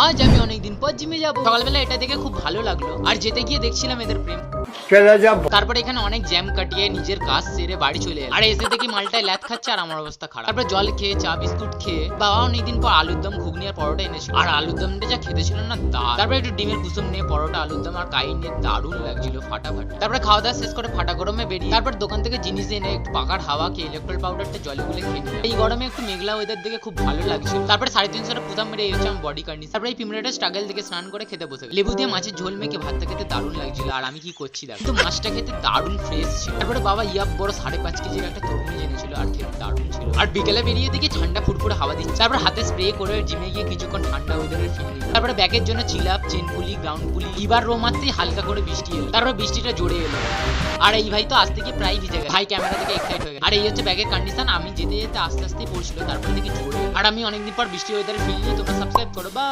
আজ আমি অনেকদিন পর জিমে যাব। সকালবেলা এটা দেখে খুব ভালো লাগলো, আর যেতে গিয়ে দেখছিলাম এদের প্রেম। তারপরে এখানে অনেক জ্যাম কাটিয়ে নিজের কাজ সেরে বাড়ি চলে এলাম। আর এসে দেখি মালটায় ল্যাদ খাচ্ছে আর আমার অবস্থা খারাপ। তারপর জল খেয়ে চা বিস্কুট খেয়ে বাবা অনেকদিন পর আলুর দম ঘুগনি আর পরোটা এনেছিল, আর আলুর দমটা যা খেতে ছিল না দারুণ। তারপরে একটু ডিমের কুসুম নিয়ে পরোটা আলুর দম আর কাই নিয়ে দারুণ লাগছিল, ফাটাফাটি। তারপরে খাওয়া দাওয়া শেষ করে ফাটা গরমে বেরিয়ে তারপর দোকান থেকে জিনিস এনে একটু পাকার হাওয়া খেয়ে ইলেকট্রল পাউডারটা জলে গুলে খেয়ে নিলাম। এই গরমে একটু মেঘলা ওয়েদার দেখে খুব ভালো লাগছিল। তারপরে 350 প্রথম মেরে এই হচ্ছে আমার বডি কন্ডিশন। তারপরে এই পিমড়াটা স্ট্রাগল থেকে স্নান করে খেতে বসে গেলাম। লেবু দিয়ে মাছের ঝোল মেখে ভাতটা খেতে দারুণ লাগছিল, আর আমি কি করছি দেখো, কিন্তু মাছটা খেতে দারুণ ফ্রেশ ছিল। তারপরে বাবা ইয়াব বড় 5.5 কেজির একটা তরমুজ এনেছিল, আর খেতে দারুণ ছিল। আর বিকেলে বেরিয়ে দেখি ঠান্ডা ফুরফুরে হাওয়া দিচ্ছে। তারপর হাতে স্প্রে করে জিমে গিয়ে কিছুক্ষণ ঠান্ডা ওয়েদারের ফিল নিলাম। তারপরে ব্যাকের জন্য চিলাপ, চেন পুলি, গ্রাউন্ড পুলি, এবার রো মারতেই হালকা করে বৃষ্টি এলো। তারপর বৃষ্টিটা জোরে এলো, আর এই ভাই তো আজ থেকে প্রায় ভিজে গেছে। ভাই ক্যামেরা থেকে এক্সাইট হয়ে গেছে। আর এই হচ্ছে ব্যাগের কন্ডিশন। আমি যেতে যেতে আস্তে আস্তে পড়ছিল, তারপরে দেখি জোরে। আর আমি অনেকদিন পর বৃষ্টি ওয়েদারের ফিল নিয়ে, তোমরা সাবস্ক্রাইব করো বা